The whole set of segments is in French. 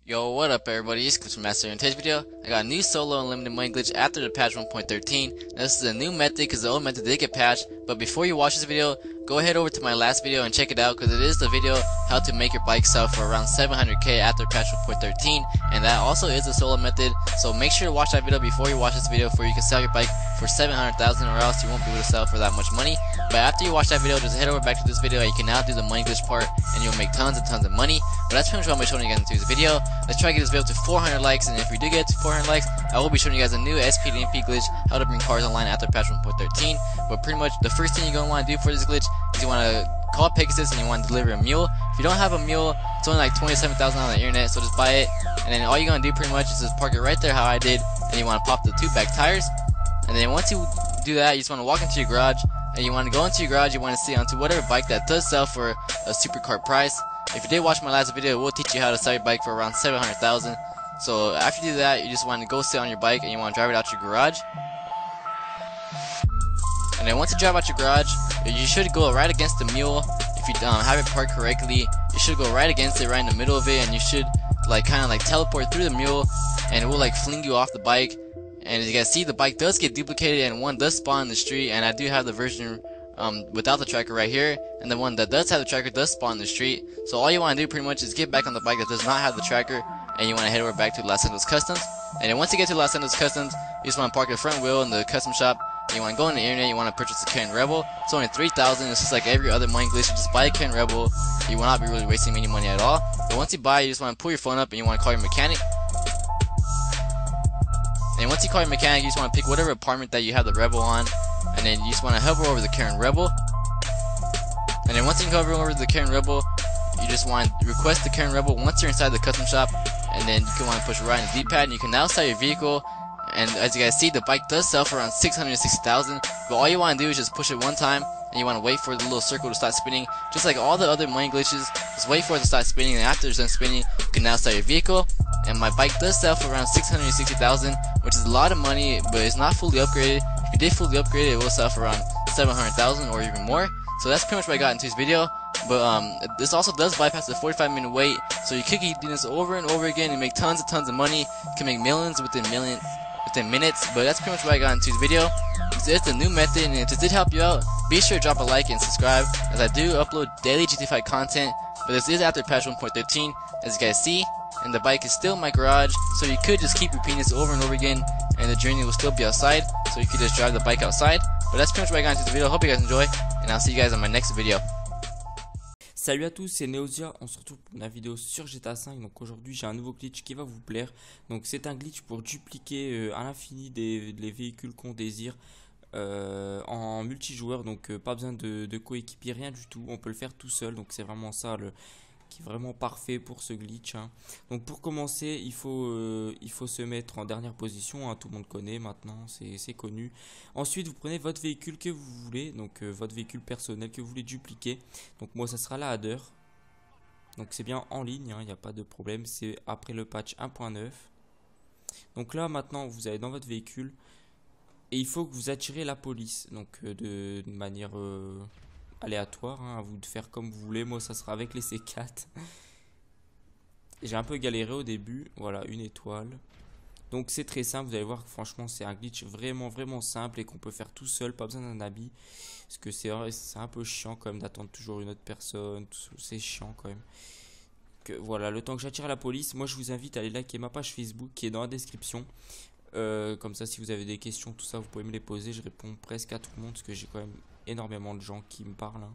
Yo, what up everybody, it's Glitch Master. In today's video, I got a new solo unlimited money glitch after the patch 1.13. Now, this is a new method because the old method did get patched, but before you watch this video, go ahead over to my last video and check it out because it is the video how to make your bike sell for around 700k after patch 1.13, and that also is a solo method, so make sure to watch that video before you watch this video for you can sell your bike for 700,000 or else you won't be able to sell for that much money. But after you watch that video, just head over back to this video and you can now do the money glitch part and you'll make tons and tons of money. But that's pretty much what I'm showing you guys in today's video. Let's try to get this video to 400 likes, and if we do get to 400 likes, I will be showing you guys a new SPDMP glitch, how to bring cars online after patch 1.13. But pretty much the first thing you're going to want to do for this glitch is you want to call Pegasus and you want to deliver a mule. If you don't have a mule, it's only like 27,000 on the internet, so just buy it. And then all you're going to do pretty much is just park it right there how I did, and you want to pop the 2 back tires. And then once you do that, you just want to walk into your garage, and you want to go into your garage, you want to see onto whatever bike that does sell for a supercar price. If you did watch my last video, it will teach you how to sell your bike for around 700,000. So after you do that, you just want to go sit on your bike and you want to drive it out your garage. And then once you drive out your garage, you should go right against the mule. If you have it parked correctly, you should go right against it, right in the middle of it, and you should like kind of like teleport through the mule, and it will like fling you off the bike. And as you guys see, the bike does get duplicated and one does spawn in the street, and I do have the version without the tracker right here, and the one that does have the tracker does spawn in the street. So all you want to do pretty much is get back on the bike that does not have the tracker, and you want to head over back to Los Santos Customs. And then once you get to Los Santos Customs, you just want to park the front wheel in the custom shop, and you want to go on the internet, you want to purchase a Karen Rebel. It's only 3,000, it's just like every other money glitch, you just buy a Karen Rebel, you will not be really wasting any money at all. But once you buy it, you just want to pull your phone up and you want to call your mechanic. And once you call your mechanic, you just want to pick whatever apartment that you have the Rebel on, and then you just want to hover over the Karen Rebel. And then once you hover over the Karen Rebel, you just want to request the Karen Rebel once you're inside the custom shop, and then you can want to push right in the D-pad, and you can now sell your vehicle. And as you guys see, the bike does sell for around 660,000, but all you want to do is just push it one time, and you want to wait for the little circle to start spinning, just like all the other money glitches. Just wait for it to start spinning, and after it's done spinning, you can now sell your vehicle. And my bike does sell for around 660,000, which is a lot of money, but it's not fully upgraded. If you did fully upgrade it, it will sell for around 700,000 or even more. So that's pretty much what I got into this video. But this also does bypass the 45-minute wait, so you could keep doing this over and over again and make tons and tons of money. You can make millions within minutes. But that's pretty much what I got into this video. It's a new method, and if this did help you out, be sure to drop a like and subscribe, as I do upload daily GT5 content. But this is after patch 1.13, as you guys see, and the bike is still in my garage, so you could just keep repeating this over and over again, and the journey will still be outside, so you could just drive the bike outside. But that's pretty much what I got into this video. Hope you guys enjoy, and I'll see you guys on my next video. Salut à tous, c'est Neozia, on se retrouve pour une vidéo sur GTA 5. Donc aujourd'hui j'ai un nouveau glitch qui va vous plaire. Donc c'est un glitch pour dupliquer à l'infini les véhicules qu'on désire en multijoueur. Donc pas besoin de coéquipier, rien du tout, on peut le faire tout seul. Donc c'est vraiment ça qui est vraiment parfait pour ce glitch, hein. Donc pour commencer, il faut se mettre en dernière position, hein. Tout le monde connaît maintenant, c'est connu. Ensuite, vous prenez votre véhicule que vous voulez, donc votre véhicule personnel que vous voulez dupliquer. Donc moi, ça sera la Hadder. Donc c'est bien en ligne, il n'y a pas de problème. C'est après le patch 1.9. Donc là, maintenant, vous allez dans votre véhicule et il faut que vous attirez la police. Donc de manière aléatoire, hein, à vous de faire comme vous voulez. Moi ça sera avec les C4. J'ai un peu galéré au début. Voilà, une étoile. Donc c'est très simple, vous allez voir que franchement c'est un glitch vraiment simple et qu'on peut faire tout seul, pas besoin d'un habit. Parce que c'est un peu chiant quand même d'attendre toujours une autre personne. C'est chiant quand même. Voilà, le temps que j'attire la police, moi je vous invite à aller liker ma page Facebook qui est dans la description. Comme ça, si vous avez des questions, tout ça, vous pouvez me les poser. Je réponds presque à tout le monde parce que j'ai quand même énormément de gens qui me parlent, hein.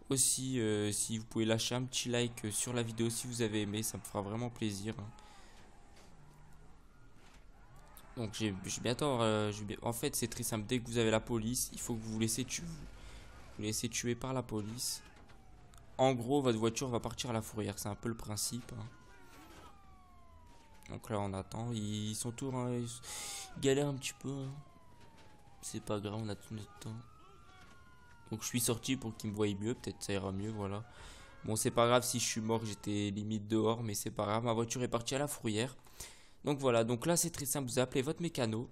Aussi, si vous pouvez lâcher un petit like sur la vidéo si vous avez aimé, ça me fera vraiment plaisir, hein. Donc j'ai bientôt en fait c'est très simple. Dès que vous avez la police, il faut que vous vous laissez tuer par la police. En gros, votre voiture va partir à la fourrière, c'est un peu le principe, hein. Donc là on attend, ils sont tous, hein, ils galèrent un petit peu, hein. C'est pas grave, on a tout notre temps. Donc je suis sorti pour qu'ils me voient mieux, peut-être ça ira mieux, voilà. Bon, c'est pas grave si je suis mort, j'étais limite dehors, mais c'est pas grave, ma voiture est partie à la fourrière. Donc voilà, donc là c'est très simple, vous appelez votre mécano.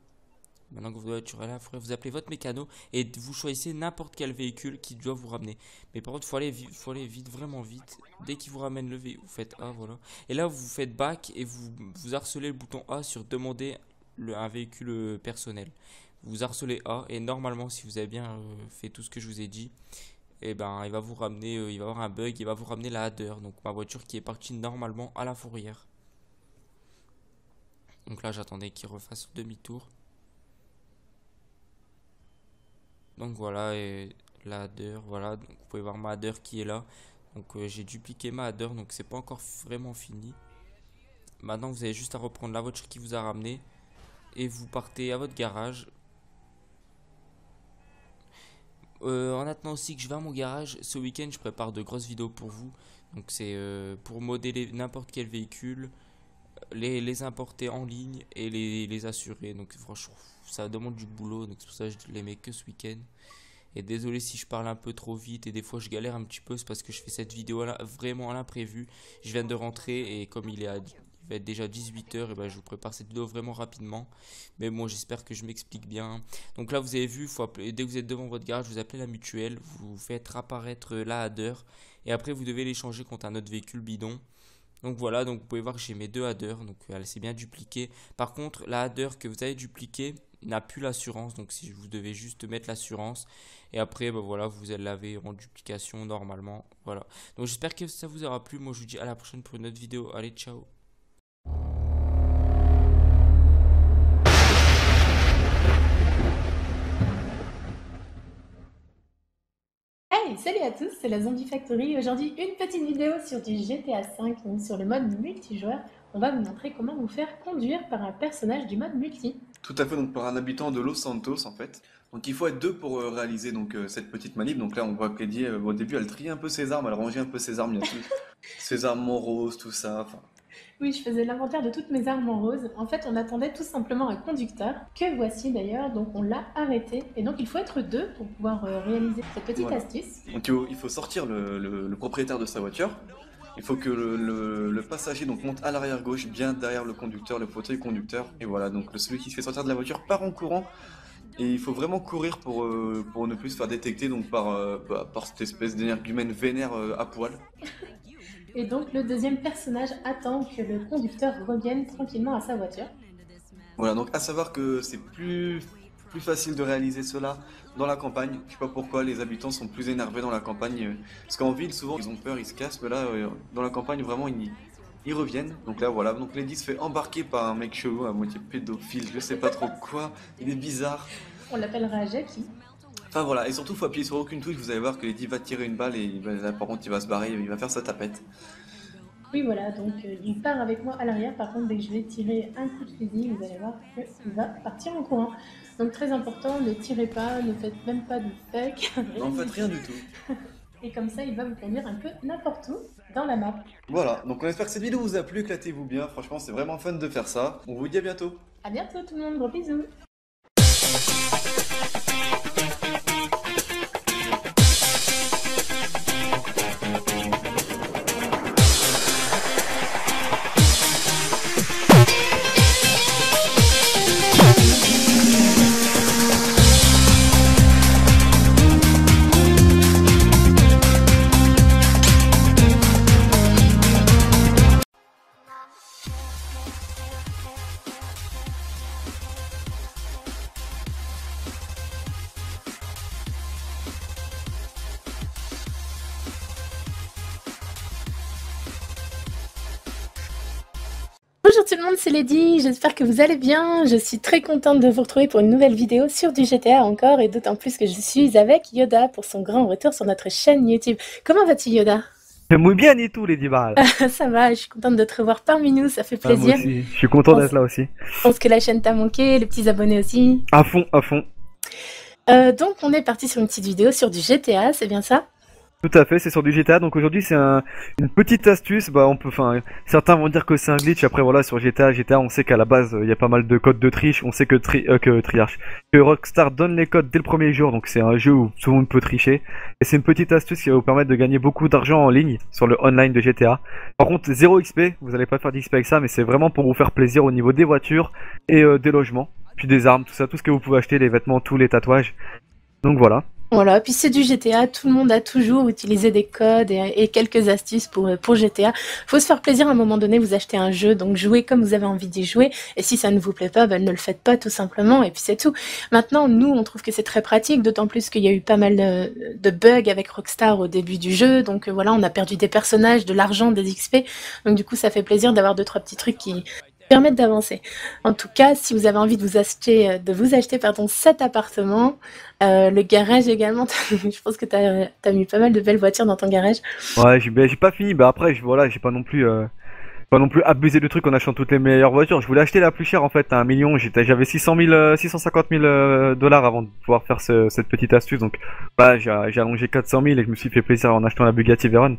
Maintenant que votre voiture est là, il faudrait vous appeler votre mécano et vous choisissez n'importe quel véhicule qui doit vous ramener. Mais par contre, faut aller vite, vraiment vite. Dès qu'il vous ramène le véhicule, vous faites A, voilà. Et là, vous faites back et vous harcelez le bouton A sur demander un véhicule personnel. Vous harcelez A et normalement, si vous avez bien fait tout ce que je vous ai dit, et ben, il va vous ramener, il va avoir un bug, il va vous ramener la header. Donc ma voiture qui est partie normalement à la fourrière. Donc là, j'attendais qu'il refasse demi-tour. Donc voilà, et la header, voilà, donc vous pouvez voir ma header qui est là. Donc j'ai dupliqué ma header, donc c'est pas encore vraiment fini. Maintenant vous avez juste à reprendre la voiture qui vous a ramené et vous partez à votre garage. En attendant aussi que je vais à mon garage, ce week-end je prépare de grosses vidéos pour vous. Donc c'est pour modéler n'importe quel véhicule, les importer en ligne et les assurer. Donc franchement ça demande du boulot, donc c'est pour ça que je les mets que ce week-end. Et désolé si je parle un peu trop vite et des fois je galère un petit peu, c'est parce que je fais cette vidéo là vraiment à l'imprévu. Je viens de rentrer et comme il va être déjà 18 h, et ben je vous prépare cette vidéo vraiment rapidement. Mais bon, j'espère que je m'explique bien. Donc là vous avez vu, faut appeler, dès que vous êtes devant votre garage, vous appelez la mutuelle, vous faites apparaître la header et après vous devez l'échanger contre un autre véhicule bidon. Donc voilà, donc vous pouvez voir que j'ai mes deux headers, donc elle s'est bien dupliquée. Par contre, la header que vous avez dupliquée n'a plus l'assurance, donc si vous devez juste mettre l'assurance et après ben voilà, vous l'avez en duplication normalement. Voilà, donc j'espère que ça vous aura plu. Moi je vous dis à la prochaine pour une autre vidéo. Allez, ciao. Hey, salut à tous, c'est la Zombie Factory. Aujourd'hui, une petite vidéo sur du GTA V, donc sur le mode multijoueur. On va vous montrer comment vous faire conduire par un personnage du mode multi. Tout à fait, donc par un habitant de Los Santos en fait. Donc il faut être deux pour réaliser donc cette petite manip. Donc là on voit qu'Eddie au début elle trie un peu ses armes, elle rangeait un peu ses armes, il y a tout, ses armes en rose, tout ça. Enfin, Oui, je faisais l'inventaire de toutes mes armes en rose. En fait, on attendait tout simplement un conducteur, que voici d'ailleurs, donc on l'a arrêté. Et donc il faut être deux pour pouvoir réaliser cette petite voilà. astuce. Donc il faut sortir le propriétaire de sa voiture. Il faut que le passager donc monte à l'arrière gauche, bien derrière le conducteur, le fauteuil conducteur. Et voilà, donc celui qui se fait sortir de la voiture part en courant. Et il faut vraiment courir pour ne plus se faire détecter donc par cette espèce d'énergumène vénère à poil. Et donc le deuxième personnage attend que le conducteur revienne tranquillement à sa voiture. Voilà, donc à savoir que c'est plus facile de réaliser cela dans la campagne. Je sais pas pourquoi les habitants sont plus énervés dans la campagne. Parce qu'en ville, souvent, ils ont peur, ils se cassent. Mais là, dans la campagne, vraiment, ils reviennent. Donc là, voilà. Donc Lady se fait embarquer par un mec chelou, à moitié pédophile, je sais pas trop quoi. Il est bizarre. On l'appellera Jackie. Enfin voilà, et surtout, faut appuyer sur aucune touche. Vous allez voir que Lady va tirer une balle et là, par contre, il va se barrer, il va faire sa tapette. Oui, voilà, donc il part avec moi à l'arrière. Par contre, dès que je vais tirer un coup de fusil, vous allez voir qu'il va partir en courant. Donc très important, ne tirez pas, ne faites même pas de fake. Non, faites rien du tout. Et comme ça, il va vous conduire un peu n'importe où dans la map. Voilà, donc on espère que cette vidéo vous a plu, éclatez-vous bien. Franchement, c'est vraiment fun de faire ça. On vous dit à bientôt. À bientôt tout le monde, gros bisous. Bonjour tout le monde, c'est Lady, j'espère que vous allez bien. Je suis très contente de vous retrouver pour une nouvelle vidéo sur du GTA encore, et d'autant plus que je suis avec Yoda pour son grand retour sur notre chaîne YouTube. Comment vas-tu Yoda? Muy bien et tout, Lady Baral. Ça va, je suis contente de te revoir parmi nous, ça fait Moi plaisir. aussi, je suis content d'être là aussi. Je pense que la chaîne t'a manqué, les petits abonnés aussi. À fond, à fond. Donc on est parti sur une petite vidéo sur du GTA, c'est bien ça? Tout à fait, c'est sur du GTA, donc aujourd'hui c'est une petite astuce, certains vont dire que c'est un glitch, après voilà, sur GTA, on sait qu'à la base, il y a pas mal de codes de triche, on sait que Rockstar donne les codes dès le premier jour, donc c'est un jeu où tout le monde peut tricher, et c'est une petite astuce qui va vous permettre de gagner beaucoup d'argent en ligne, sur le online de GTA. Par contre, 0 XP, vous allez pas faire d'XP avec ça, mais c'est vraiment pour vous faire plaisir au niveau des voitures et des logements. puis des armes, tout ça, tout ce que vous pouvez acheter, les vêtements, tous les tatouages. Donc voilà. Voilà, puis c'est du GTA, tout le monde a toujours utilisé des codes et quelques astuces pour GTA. Faut se faire plaisir à un moment donné, vous achetez un jeu, donc jouez comme vous avez envie d'y jouer, et si ça ne vous plaît pas, ben ne le faites pas tout simplement, et puis c'est tout. Maintenant, nous, on trouve que c'est très pratique, d'autant plus qu'il y a eu pas mal de bugs avec Rockstar au début du jeu, donc voilà, on a perdu des personnages, de l'argent, des XP, donc du coup ça fait plaisir d'avoir 2-3 petits trucs qui permettent d'avancer. En tout cas, si vous avez envie de vous acheter, cet appartement, le garage également, je pense que t'as mis pas mal de belles voitures dans ton garage. Ouais, j'ai pas fini, bah après, voilà, j'ai pas non plus abusé du truc en achetant toutes les meilleures voitures. Je voulais acheter la plus chère en fait, à 1 million. J'avais 650 000 dollars avant de pouvoir faire cette petite astuce. Donc, bah, j'ai allongé 400 000 et je me suis fait plaisir en achetant la Bugatti Veyron.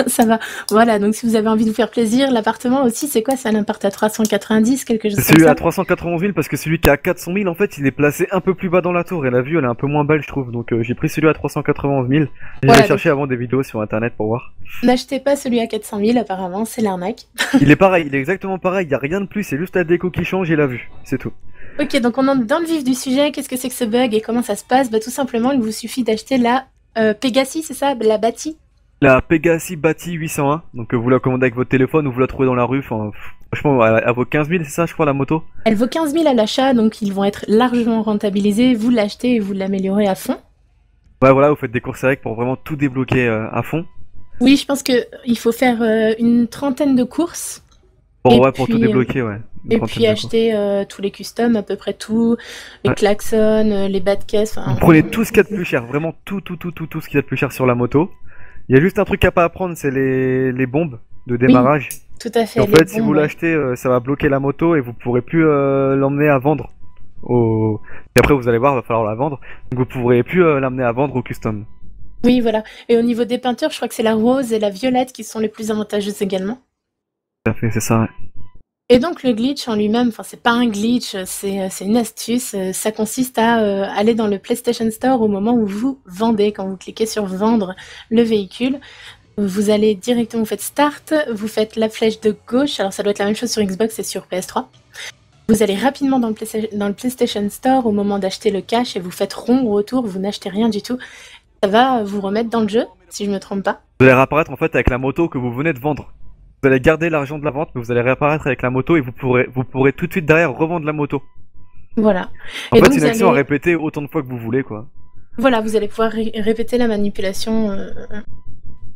Ça va. Voilà, donc si vous avez envie de vous faire plaisir, l'appartement aussi, c'est quoi? C'est un appart à 390, quelque chose C'est comme celui ça? à 391 000 parce que celui qui est à 400 000 en fait, il est placé un peu plus bas dans la tour et la vue elle est un peu moins belle, je trouve. Donc, j'ai pris celui à 391 000. Voilà, J'ai cherché avant des vidéos sur internet pour voir. N'achetez pas celui à 400 000, apparemment, c'est l'arnaque. Il est pareil, il est exactement pareil. Il y a rien de plus, c'est juste la déco qui change et la vue. C'est tout. Ok, donc on entre dans le vif du sujet. Qu'est-ce que c'est que ce bug et comment ça se passe? Bah, tout simplement, il vous suffit d'acheter la Pegasi, c'est ça? La Bati? La Pegasi Bati 801, donc vous la commandez avec votre téléphone ou vous la trouvez dans la rue, enfin, franchement, elle vaut 15 000, c'est ça, je crois, la moto? Elle vaut 15 000 à l'achat, donc ils vont être largement rentabilisés. Vous l'achetez et vous l'améliorez à fond. Ouais, voilà, vous faites des courses avec pour vraiment tout débloquer à fond. Oui, je pense que il faut faire une trentaine de courses. Pour tout débloquer, ouais. Et puis acheter tous les customs, à peu près tout, les klaxons, les bas de caisse. Vous prenez tout ce qu'il y a de plus cher, vraiment tout ce qu'il y a de plus cher sur la moto. Il y a juste un truc à pas apprendre, c'est les bombes de démarrage. Oui, tout à fait. En fait, si vous l'achetez, ça va bloquer la moto et vous pourrez plus l'emmener à vendre. Et après, vous allez voir, il va falloir la vendre. Donc vous pourrez plus l'amener à vendre au custom. Oui, voilà. Et au niveau des peintures, je crois que c'est la rose et la violette qui sont les plus avantageuses également. Tout à fait, c'est ça. Ouais. Et donc le glitch en lui-même, enfin c'est pas un glitch, c'est une astuce. Ça consiste à aller dans le PlayStation Store au moment où vous vendez. Quand vous cliquez sur vendre le véhicule, vous allez directement, vous faites Start, vous faites la flèche de gauche. Alors ça doit être la même chose sur Xbox et sur PS3. Vous allez rapidement dans le PlayStation Store au moment d'acheter le cash et vous faites rond retour, vous n'achetez rien du tout. Ça va vous remettre dans le jeu, si je me trompe pas. Vous allez réapparaître en fait avec la moto que vous venez de vendre. Vous allez garder l'argent de la vente, mais vous allez réapparaître avec la moto et vous pourrez tout de suite derrière revendre la moto. Voilà. En fait, c'est une action à répéter autant de fois que vous voulez, quoi. Voilà, vous allez pouvoir répéter la manipulation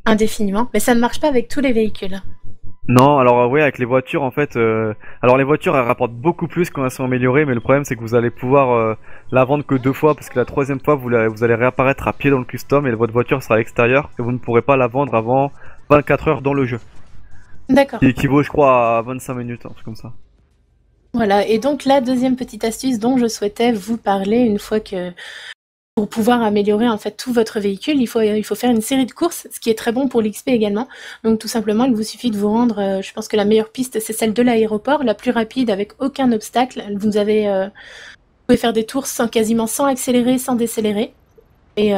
indéfiniment, mais ça ne marche pas avec tous les véhicules. Non, alors oui, avec les voitures, en fait, alors les voitures, elles rapportent beaucoup plus quand elles sont améliorées, mais le problème, c'est que vous allez pouvoir la vendre que 2 fois, parce que la 3e fois, vous allez réapparaître à pied dans le custom, et votre voiture sera à l'extérieur, et vous ne pourrez pas la vendre avant 24 heures dans le jeu. D'accord. Qui équivaut, je crois, à 25 minutes, un truc comme ça. Voilà, et donc la deuxième petite astuce dont je souhaitais vous parler, une fois que pour pouvoir améliorer en fait tout votre véhicule, il faut faire une série de courses, ce qui est très bon pour l'XP également. Donc tout simplement, il vous suffit de vous rendre, je pense que la meilleure piste c'est celle de l'aéroport, la plus rapide avec aucun obstacle. Vous pouvez faire des tours quasiment sans accélérer, sans décélérer. Et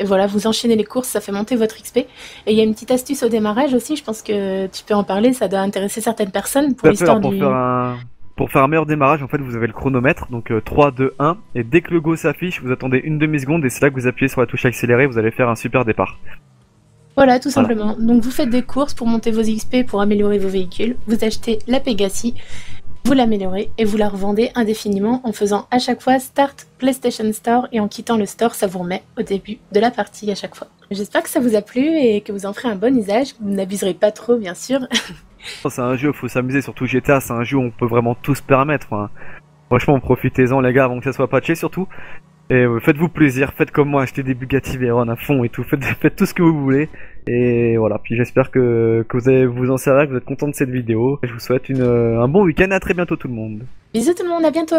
voilà, vous enchaînez les courses, ça fait monter votre XP. Et il y a une petite astuce au démarrage aussi, je pense que tu peux en parler, ça doit intéresser certaines personnes pour l'histoire du... Pour faire un meilleur démarrage, en fait, vous avez le chronomètre, donc 3, 2, 1, et dès que le go s'affiche, vous attendez une demi-seconde, et c'est là que vous appuyez sur la touche accélérée, vous allez faire un super départ. Voilà, tout simplement. Donc vous faites des courses pour monter vos XP, pour améliorer vos véhicules, vous achetez la Pegasi, vous l'améliorez, et vous la revendez indéfiniment en faisant à chaque fois Start PlayStation Store, et en quittant le store, ça vous remet au début de la partie à chaque fois. J'espère que ça vous a plu, et que vous en ferez un bon usage, vous n'abuserez pas trop, bien sûr. C'est un jeu, faut s'amuser, surtout GTA, c'est un jeu où on peut vraiment tout se permettre. Hein. Franchement, profitez-en les gars avant que ça soit patché surtout. Et faites-vous plaisir, faites comme moi, achetez des Bugatti Veyron à fond et tout, faites tout ce que vous voulez. Et voilà, puis j'espère que vous allez vous en servir, que vous êtes content de cette vidéo. Je vous souhaite un bon week-end, à très bientôt tout le monde. Bisous tout le monde, à bientôt.